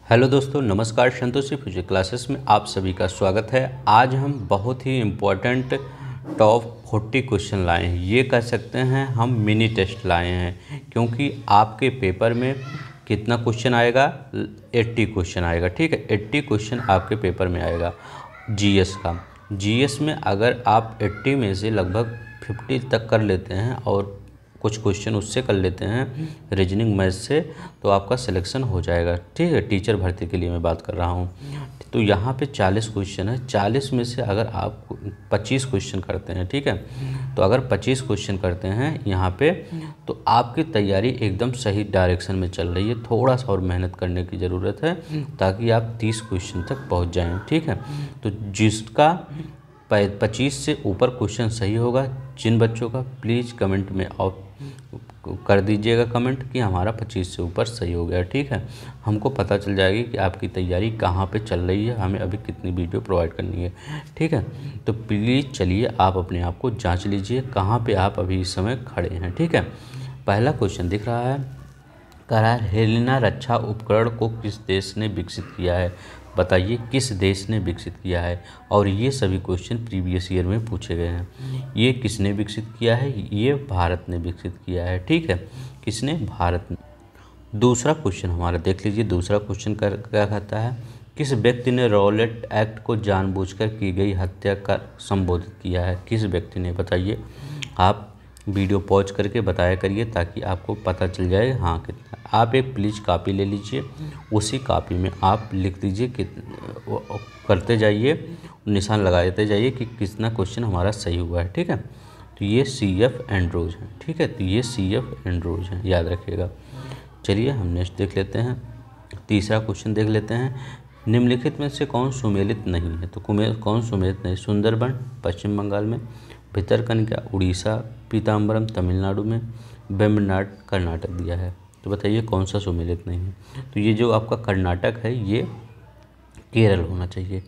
Hello दोस्तों, नमस्कार। Santoshi future classes में आप सभी का स्वागत है। आज हम बहुत ही इम्पोर्टेंट टॉप 40 क्वेश्चन लाए हैं। ये कह सकते हैं हम मिनी टेस्ट लाए हैं, क्योंकि आपके पेपर में कितना क्वेश्चन आएगा? 80 क्वेश्चन आएगा। ठीक है, 80 क्वेश्चन आपके पेपर में आएगा जीएस का। जीएस में अगर आप 80 में से लगभग 50 तक कर लेते हैं और कुछ क्वेश्चन उससे कर लेते हैं रीजनिंग मैथ से, तो आपका सिलेक्शन हो जाएगा। ठीक है, टीचर भर्ती के लिए मैं बात कर रहा हूँ। तो यहाँ पे 40 क्वेश्चन है। 40 में से अगर आप 25 क्वेश्चन करते हैं, ठीक है, तो अगर 25 क्वेश्चन करते हैं यहाँ पे, तो आपकी तैयारी एकदम सही डायरेक्शन में चल रही है। थोड़ा सा और मेहनत करने की ज़रूरत है ताकि आप 30 क्वेश्चन तक पहुँच जाएँ। ठीक है, तो जिसका 25 से ऊपर क्वेश्चन सही होगा, जिन बच्चों का, प्लीज़ कमेंट में आप कर दीजिएगा कमेंट कि हमारा 25 से ऊपर सही हो गया। ठीक है, हमको पता चल जाएगी कि आपकी तैयारी कहाँ पे चल रही है, हमें अभी कितनी वीडियो प्रोवाइड करनी है। ठीक है, तो प्लीज़ चलिए आप अपने आप को जांच लीजिए कहाँ पे आप अभी इस समय खड़े हैं। ठीक है, पहला क्वेश्चन दिख रहा है, कह रहा है हेलिना रक्षा उपकरण को किस देश ने विकसित किया है? बताइए किस देश ने विकसित किया है। और ये सभी क्वेश्चन प्रीवियस ईयर में पूछे गए हैं। ये किसने विकसित किया है? ये भारत ने विकसित किया है। ठीक है, किसने? भारत ने। दूसरा क्वेश्चन हमारा देख लीजिए। दूसरा क्वेश्चन क्या कहता है, किस व्यक्ति ने रॉलेट एक्ट को जानबूझकर की गई हत्या का संबोधित किया है? किस व्यक्ति ने? बताइए। आप वीडियो पॉज करके बताया करिए ताकि आपको पता चल जाए हाँ कितना। आप एक प्लीज़ कॉपी ले लीजिए, उसी कॉपी में आप लिख दीजिए कि करते जाइए, निशान लगाते जाइए कि कितना क्वेश्चन हमारा सही हुआ है। ठीक है, तो ये CF एंड्रोज है। ठीक है, तो ये CF एंड्रोज है, याद रखिएगा। चलिए हम नेक्स्ट देख लेते हैं। तीसरा क्वेश्चन देख लेते हैं, निम्नलिखित में से कौन सुमेलित नहीं है? तो कौन सुमेलित नहीं? सुंदरबन पश्चिम बंगाल में, भितरकनिका उड़ीसा, पीताम्बरम तमिलनाडु में, वेम्बनाड कर्नाटक दिया है। तो बताइए कौन सा सुमेलित नहीं है? तो ये जो आपका कर्नाटक है ये केरल होना चाहिए।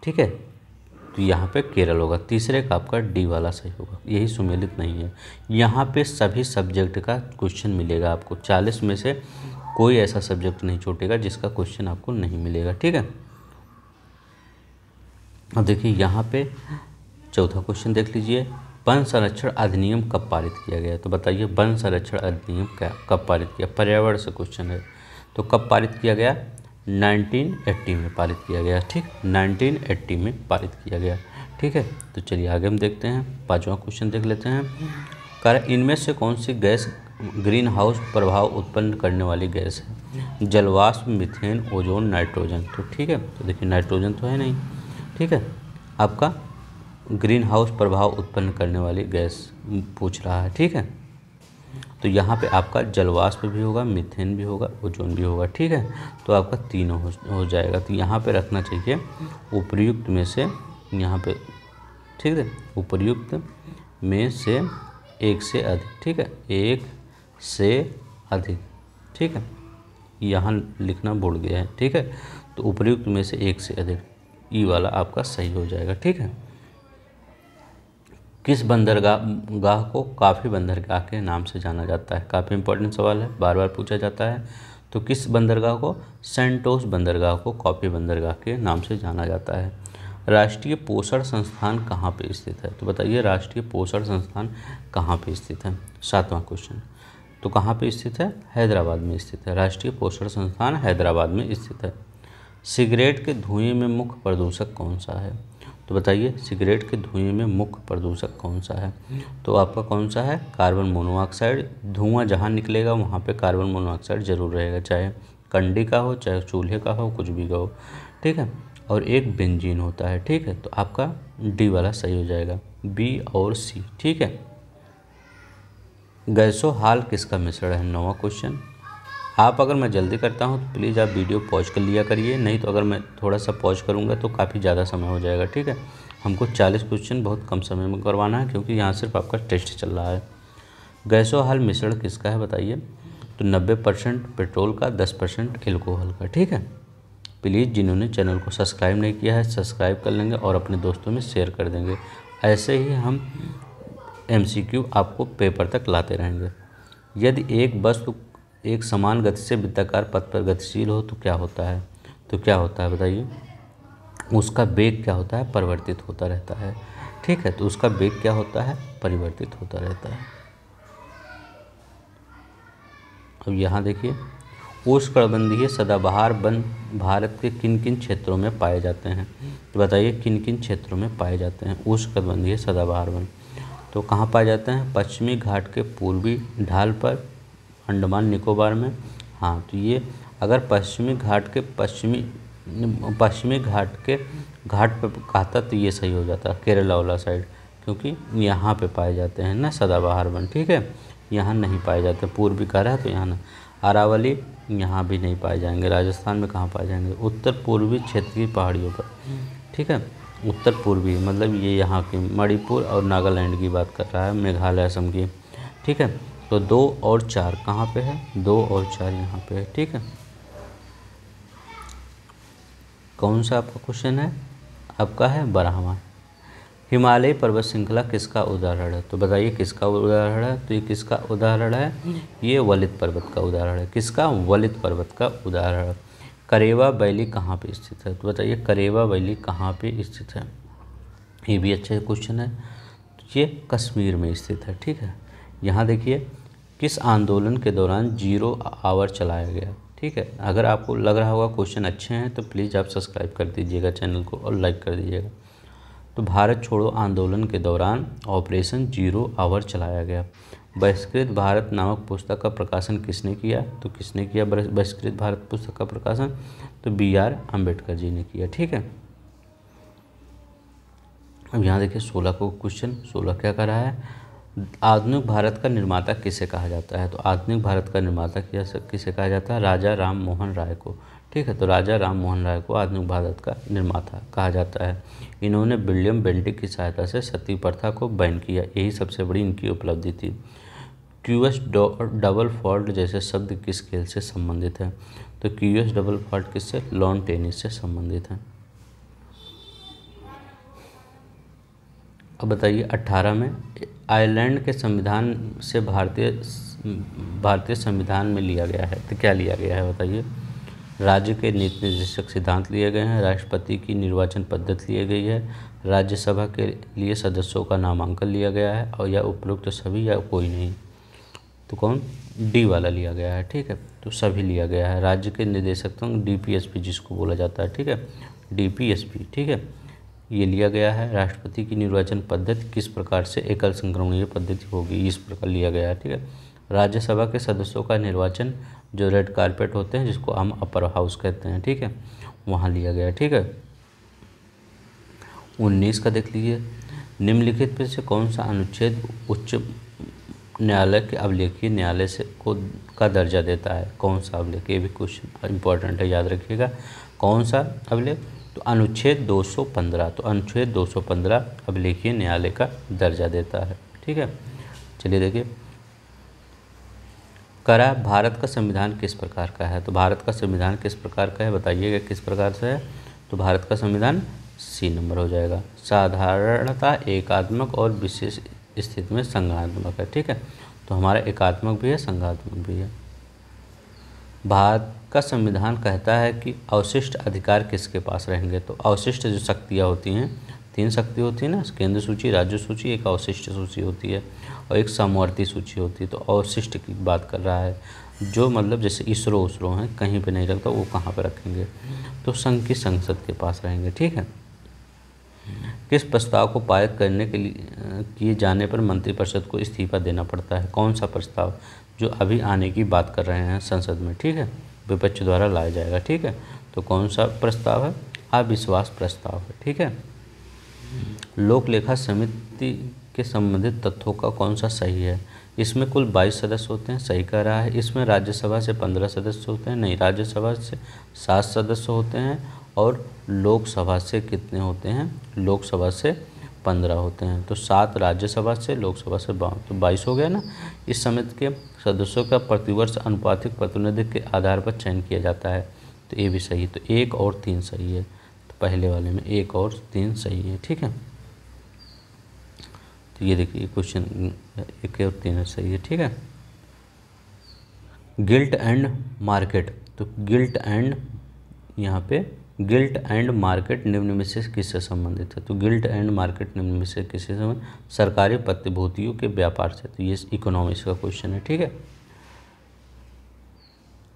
ठीक है, तो यहाँ पे केरल होगा। तीसरे का आपका डी वाला सही होगा, यही सुमेलित नहीं है। यहाँ पे सभी सब्जेक्ट का क्वेश्चन मिलेगा आपको। 40 में से कोई ऐसा सब्जेक्ट नहीं छूटेगा जिसका क्वेश्चन आपको नहीं मिलेगा। ठीक है, अब देखिए यहाँ पे चौथा क्वेश्चन देख लीजिए, वन संरक्षण अधिनियम कब पारित किया गया? तो बताइए वन संरक्षण अधिनियम कब पारित किया? पर्यावरण से क्वेश्चन है, तो कब पारित किया गया? 1980 में पारित किया गया। ठीक, 1980 में पारित किया गया। ठीक है, तो चलिए आगे हम देखते हैं। पांचवा क्वेश्चन देख लेते हैं, कारण इनमें से कौन सी गैस ग्रीन हाउस प्रभाव उत्पन्न करने वाली गैस है? जलवाष्प, मीथेन, ओजोन, नाइट्रोजन। तो ठीक है, तो देखिए नाइट्रोजन तो है नहीं। ठीक है, आपका ग्रीन हाउस प्रभाव उत्पन्न करने वाली गैस पूछ रहा है। ठीक है, तो यहाँ पे आपका जलवाष्प भी होगा, मीथेन भी होगा, ओजोन भी होगा। ठीक है, तो आपका तीनों हो जाएगा। तो यहाँ पे रखना चाहिए उपर्युक्त में से, यहाँ पे ठीक है, उपर्युक्त में से एक से अधिक। ठीक है, एक से अधिक। ठीक है, यहाँ लिखना भूल गया है। ठीक है, तो उपर्युक्त में से एक से अधिक, ई वाला आपका सही हो जाएगा। ठीक है, किस बंदरगाह को काफ़ी बंदरगाह के नाम से जाना जाता है? काफ़ी इंपॉर्टेंट सवाल है, बार बार पूछा जाता है। तो किस बंदरगाह को? सेंटोस बंदरगाह को कॉफी बंदरगाह के नाम से जाना जाता है। राष्ट्रीय पोषण संस्थान कहाँ पे स्थित है? तो बताइए राष्ट्रीय पोषण संस्थान कहाँ पे स्थित है? सातवां क्वेश्चन, तो कहाँ पे स्थित है? हैदराबाद में स्थित है। राष्ट्रीय पोषण संस्थान हैदराबाद में स्थित है। सिगरेट के धुएं में मुख्य प्रदूषक कौन सा है? तो बताइए सिगरेट के धुएं में मुख्य प्रदूषक कौन सा है? तो आपका कौन सा है? Carbon monoxide. धुआं जहाँ निकलेगा वहाँ पे कार्बन मोनोऑक्साइड जरूर रहेगा, चाहे कंडी का हो, चाहे चूल्हे का हो, कुछ भी का हो। ठीक है, और एक बेंजीन होता है। ठीक है, तो आपका डी वाला सही हो जाएगा, बी और सी। ठीक है, गैसोहाल किसका मिश्रण है? नौवां क्वेश्चन। आप अगर मैं जल्दी करता हूं तो प्लीज़ आप वीडियो पॉज कर लिया करिए, नहीं तो अगर मैं थोड़ा सा पॉज करूंगा तो काफ़ी ज़्यादा समय हो जाएगा। ठीक है, हमको 40 क्वेश्चन बहुत कम समय में करवाना है, क्योंकि यहाँ सिर्फ आपका टेस्ट चल रहा है। गैसोहाल मिश्रण किसका है बताइए? तो 90% पेट्रोल का, 10% एल्कोहल का। ठीक है, प्लीज़ जिन्होंने चैनल को सब्सक्राइब नहीं किया है सब्सक्राइब कर लेंगे और अपने दोस्तों में शेयर कर देंगे। ऐसे ही हम MCQ आपको पेपर तक लाते रहेंगे। यदि एक वस्तु एक समान गति से वृत्ताकार पथ पर गतिशील हो तो क्या होता है? तो क्या होता है बताइए, उसका वेग क्या होता है, परिवर्तित होता रहता है। ठीक है, तो उसका वेग क्या होता है, परिवर्तित होता रहता है। अब यहाँ देखिए, उष्णकटिबंधीय सदाबहार वन भारत के किन किन क्षेत्रों में पाए जाते हैं, तो बताइए किन किन क्षेत्रों में पाए जाते हैं उष्णकटिबंधीय सदाबहार वन। तो कहाँ पाए जाते हैं, पश्चिमी घाट के पूर्वी ढाल पर, अंडमान निकोबार में। हाँ, तो ये अगर पश्चिमी घाट पे कहता तो ये सही हो जाता, केरला वाला साइड, क्योंकि यहाँ पे पाए जाते हैं ना सदाबहार वन। ठीक है, यहाँ नहीं पाए जाते, पूर्वी कह रहा है तो यहाँ ना। अरावली यहाँ भी नहीं पाए जाएंगे। राजस्थान में कहाँ पाए जाएंगे, उत्तर पूर्वी क्षेत्र की पहाड़ियों पर। ठीक है, उत्तर पूर्वी मतलब ये यहाँ की मणिपुर और नागालैंड की बात कर रहा है, मेघालय असम की। ठीक है, तो 2 और 4 कहाँ पे है, 2 और 4 यहाँ पे है। ठीक है, कौन सा आपका क्वेश्चन है, आपका है 12वां। हिमालय पर्वत श्रृंखला किसका उदाहरण है, तो बताइए किसका उदाहरण है, तो ये किसका उदाहरण है, ये वलित पर्वत का उदाहरण है। किसका, वलित पर्वत का उदाहरण। करेवा वैली कहाँ पे स्थित है, तो बताइए करेवा वैली कहाँ पे स्थित है, ये भी अच्छा क्वेश्चन है। तो ये कश्मीर में स्थित है। ठीक है, यहाँ देखिए, किस आंदोलन के दौरान 0 आवर चलाया गया। ठीक है, अगर आपको लग रहा होगा क्वेश्चन अच्छे हैं तो प्लीज़ आप सब्सक्राइब कर दीजिएगा चैनल को और लाइक कर दीजिएगा। तो भारत छोड़ो आंदोलन के दौरान ऑपरेशन 0 आवर चलाया गया। बहिष्कृत भारत नामक पुस्तक का प्रकाशन किसने किया, तो किसने किया बहिष्कृत भारत पुस्तक का प्रकाशन, तो BR अम्बेडकर जी ने किया। ठीक है, अब यहाँ देखिए 16 को क्वेश्चन, 16 क्या कर रहा है, आधुनिक भारत का निर्माता किसे कहा जाता है, तो आधुनिक भारत का निर्माता किसे कहा जाता है, राजा राम मोहन राय को। ठीक है, तो राजा राम मोहन राय को आधुनिक भारत का निर्माता कहा जाता है। इन्होंने विलियम बेंटिक की सहायता से सती प्रथा को बैन किया, यही सबसे बड़ी इनकी उपलब्धि थी। क्यूएस डबल फॉल्ट जैसे शब्द किस खेल से संबंधित है, तो क्यूएस डबल फॉल्ट किससे, लॉन टेनिस से संबंधित है। अब बताइए 18 में, आयरलैंड के संविधान से भारतीय संविधान में लिया गया है, तो क्या लिया गया है बताइए, राज्य के नीति निर्देशक सिद्धांत लिए गए हैं, राष्ट्रपति की निर्वाचन पद्धति ली गई है, राज्यसभा के लिए सदस्यों का नामांकन लिया गया है, और या उपरोक्त सभी या कोई नहीं, तो कौन, डी वाला लिया गया है। ठीक है, तो सभी लिया गया है। राज्य के निदेशक तो DPSP जिसको बोला जाता है। ठीक है, DPSP। ठीक है, ये लिया गया है। राष्ट्रपति की निर्वाचन पद्धति किस प्रकार से एकल संक्रमणीय पद्धति होगी, इस प्रकार लिया गया है। ठीक है, राज्यसभा के सदस्यों का निर्वाचन जो रेड कारपेट होते हैं, जिसको हम अपर हाउस कहते हैं। ठीक है, वहाँ लिया गया। ठीक है, 19 का देख लीजिए, निम्नलिखित में से कौन सा अनुच्छेद उच्च न्यायालय के अभिलेखीय न्यायालय से का दर्जा देता है, कौन सा अभिलेख, ये भी क्वेश्चन इंपॉर्टेंट है, याद रखिएगा। कौन सा अभिलेख, तो अनुच्छेद 215, तो अनुच्छेद 215 अभिलेखीय न्यायालय का दर्जा देता है। ठीक है, चलिए देखिए, करा भारत का संविधान किस प्रकार का है, तो भारत का संविधान किस प्रकार का है बताइएगा, किस प्रकार से है, तो भारत का संविधान C नंबर हो जाएगा। साधारणतः एकात्मक और विशेष स्थिति में संघात्मक है। ठीक है, तो हमारा एकात्मक भी है, संघात्मक भी है। भारत का संविधान कहता है कि अवशिष्ट अधिकार किसके पास रहेंगे, तो अवशिष्ट जो शक्तियाँ होती हैं, 3 शक्ति होती है ना, केंद्र सूची, राज्य सूची, एक अवशिष्ट सूची होती है और एक समवर्ती सूची होती है। तो अवशिष्ट की बात कर रहा है, जो मतलब जैसे इसरो हैं, कहीं पे नहीं रखता, वो कहाँ पे रखेंगे, तो संघ की संसद के पास रहेंगे। ठीक है, किस प्रस्ताव को पारित करने के लिए किए जाने पर मंत्रिपरिषद को इस्तीफा देना पड़ता है, कौन सा प्रस्ताव, जो अभी आने की बात कर रहे हैं संसद में। ठीक है, विपक्ष द्वारा लाया जाएगा। ठीक है, तो कौन सा प्रस्ताव है, अविश्वास प्रस्ताव है। ठीक है, लोक लेखा समिति के संबंधित तथ्यों का कौन सा सही है, इसमें कुल 22 सदस्य होते हैं, सही कह रहा है। इसमें राज्यसभा से 15 सदस्य होते हैं, नहीं, राज्यसभा से 7 सदस्य होते हैं, और लोकसभा से कितने होते हैं, लोकसभा से 15 होते हैं। तो 7 राज्यसभा से, लोकसभा से 52, तो 22 हो गया ना। इस समिति के सदस्यों का प्रतिवर्ष अनुपातिक प्रतिनिधित्व के आधार पर चयन किया जाता है, तो ये भी सही, तो 1 और 3 सही है, तो पहले वाले में 1 और 3 सही है। ठीक है, तो ये देखिए क्वेश्चन 1 और 3 सही है। ठीक है, गिल्ट एंड मार्केट, तो गिल्ट एंड यहाँ पे गिल्ट एंड मार्केट निम्न में से किससे संबंधित है? तो गिल्ट एंड मार्केट निम्न में से किससे संबंधित? सरकारी प्रतिभूतियों के व्यापार से। तो ये इकोनॉमिक्स का क्वेश्चन है, ठीक है।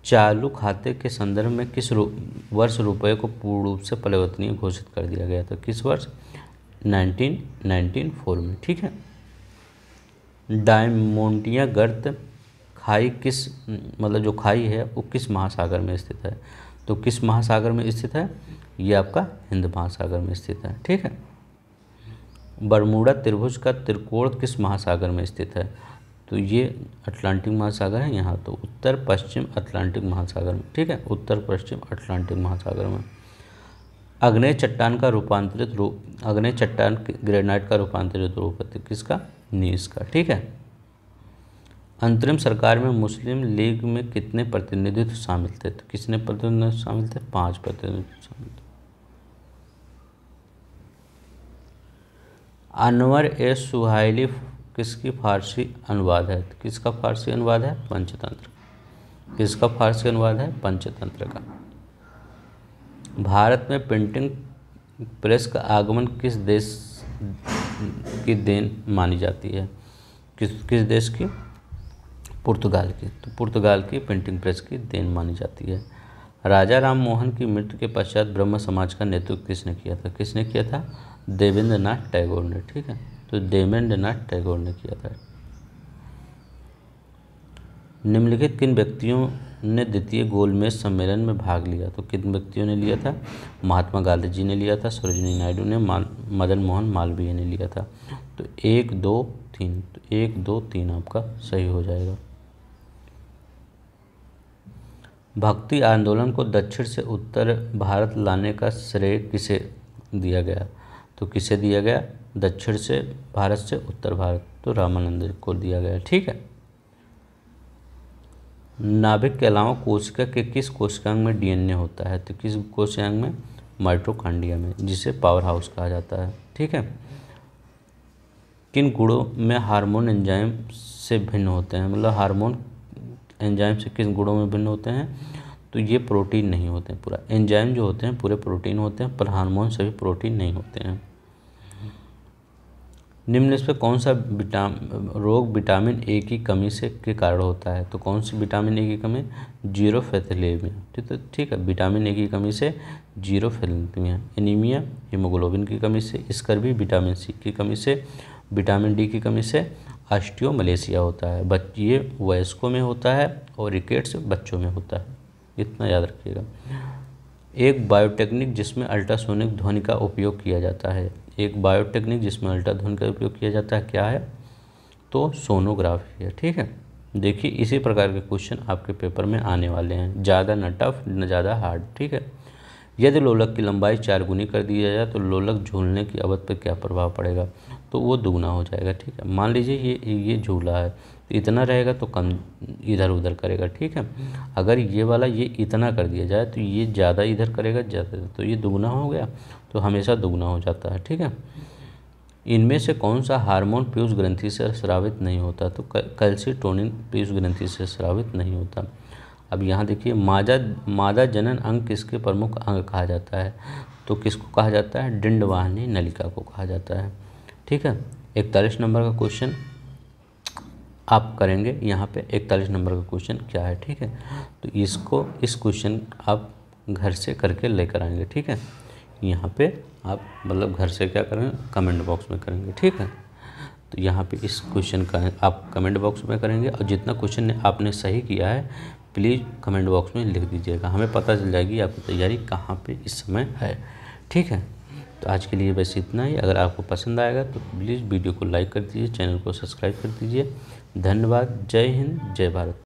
चालू खाते के संदर्भ में किस वर्ष रुपये को पूर्ण रूप से परिवर्तनीय घोषित कर दिया गया था? किस वर्ष? 1994 में, ठीक है। डायमोंटिया गर्त खाई किस, मतलब जो खाई है वो किस महासागर में स्थित है? तो किस महासागर में स्थित है? ये आपका हिंद महासागर में स्थित है, ठीक है। बरमूडा त्रिभुज का त्रिकोण किस महासागर में स्थित है? तो ये अटलांटिक महासागर है यहाँ, तो उत्तर पश्चिम अटलांटिक महासागर में, ठीक है, उत्तर पश्चिम अटलांटिक महासागर में। अग्नेय चट्टान का रूपांतरित रूप, अग्नेय चट्टान ग्रेनाइट का रूपांतरित रूप है किसका? नीस का, ठीक है। अंतरिम सरकार में मुस्लिम लीग में कितने प्रतिनिधित्व शामिल थे? तो कितने प्रतिनिधित्व शामिल थे? 5 प्रतिनिधित्व शामिल थे। अनवर ए सुहाइली किसकी फारसी अनुवाद है? तो किसका फारसी अनुवाद है? पंचतंत्र। किसका फारसी अनुवाद है? पंचतंत्र का। भारत में प्रिंटिंग प्रेस का आगमन किस देश की देन मानी जाती है? किस देश की? पुर्तगाल की। तो पुर्तगाल की प्रिंटिंग प्रेस की देन मानी जाती है। राजा राम मोहन की मृत्यु के पश्चात ब्रह्म समाज का नेतृत्व किसने किया था? किसने किया था? देवेंद्र नाथ टैगोर ने, ठीक है। तो देवेंद्र नाथ टैगोर ने किया था। निम्नलिखित किन व्यक्तियों ने द्वितीय गोलमेज सम्मेलन में भाग लिया? तो किन व्यक्तियों ने लिया था? महात्मा गांधी जी ने लिया था, सरोजिनी नायडू ने, मदन मोहन मालवीय ने लिया था। तो 1 2 3, तो 1 2 3 आपका सही हो जाएगा। भक्ति आंदोलन को दक्षिण से उत्तर भारत लाने का श्रेय किसे दिया गया? तो किसे दिया गया? दक्षिण से भारत से उत्तर भारत, तो रामानंद को दिया गया, ठीक है। नाभिक के अलावा कोशिका के किस कोशिकांग में डीएनए होता है? तो किस कोशिकांग में? माइटोकॉन्ड्रिया में, जिसे पावर हाउस कहा जाता है, ठीक है। किन गुणों में हार्मोन एंजाइम से भिन्न होते हैं? मतलब हार्मोन एंजाइम से किस गुणों में भिन्न होते हैं? तो ये प्रोटीन नहीं होते हैं पूरा। एंजाइम जो होते हैं पूरे प्रोटीन होते हैं, पर हार्मोन सभी प्रोटीन नहीं होते हैं। निम्न में कौन सा रोग विटामिन ए की कमी से के कारण होता है? तो कौन सी विटामिन ए की कमी? जीरोफिलिया, ठीक है। विटामिन ए की कमी से जीरोफिलिया। एनीमिया हीमोग्लोबिन की कमी से, स्कर्वी विटामिन सी की कमी से, विटामिन डी की कमी से ऑस्टियोमलेशिया होता है। ये वयस्कों में होता है और रिकेट्स बच्चों में होता है, इतना याद रखिएगा। एक बायोटेक्निक जिसमें अल्ट्रासोनिक ध्वनि का उपयोग किया जाता है। एक बायोटेक्निक जिसमें अल्ट्राध्वनि का उपयोग किया जाता है, क्या है? तो सोनोग्राफी है, ठीक है। देखिए इसी प्रकार के क्वेश्चन आपके पेपर में आने वाले हैं, ज़्यादा न टफ न ज़्यादा हार्ड, ठीक है। यदि लोलक की लंबाई 4 गुनी कर दिया जाए तो लोलक झूलने की अवधि पर क्या प्रभाव पड़ेगा? तो वो दुगना हो जाएगा, ठीक है। मान लीजिए ये झूला है, तो इतना रहेगा तो कम इधर उधर करेगा, ठीक है। अगर ये वाला ये इतना कर दिया जाए तो ये ज़्यादा इधर करेगा, ज़्यादा, तो ये दुगना हो गया, तो हमेशा दुगना हो जाता है, ठीक है। इनमें से कौन सा हार्मोन पीयूष ग्रंथि से स्रावित नहीं होता? तो कैल्सीटोनिन पीयूष ग्रंथि से स्रावित नहीं होता। अब यहाँ देखिए मादा जनन अंग किसके प्रमुख अंग कहा जाता है? तो किसको कहा जाता है? डिंडवाहिनी नलिका को कहा जाता है, ठीक है। 41 नंबर का क्वेश्चन आप करेंगे यहाँ पे। 41 नंबर का क्वेश्चन क्या है, ठीक है। तो इस क्वेश्चन आप घर से करके लेकर आएंगे, ठीक है। यहाँ पे आप मतलब घर से क्या करेंगे? कमेंट बॉक्स में करेंगे, ठीक है। तो यहाँ पे इस क्वेश्चन का आप कमेंट बॉक्स में करेंगे, और जितना क्वेश्चन आपने सही किया है प्लीज़ कमेंट बॉक्स में लिख दीजिएगा, हमें पता चल जाएगी आपकी तैयारी कहाँ पे इस समय है, ठीक है। तो आज के लिए बस इतना ही। अगर आपको पसंद आएगा तो प्लीज़ वीडियो को लाइक कर दीजिए, चैनल को सब्सक्राइब कर दीजिए। धन्यवाद। जय हिंद, जय भारत।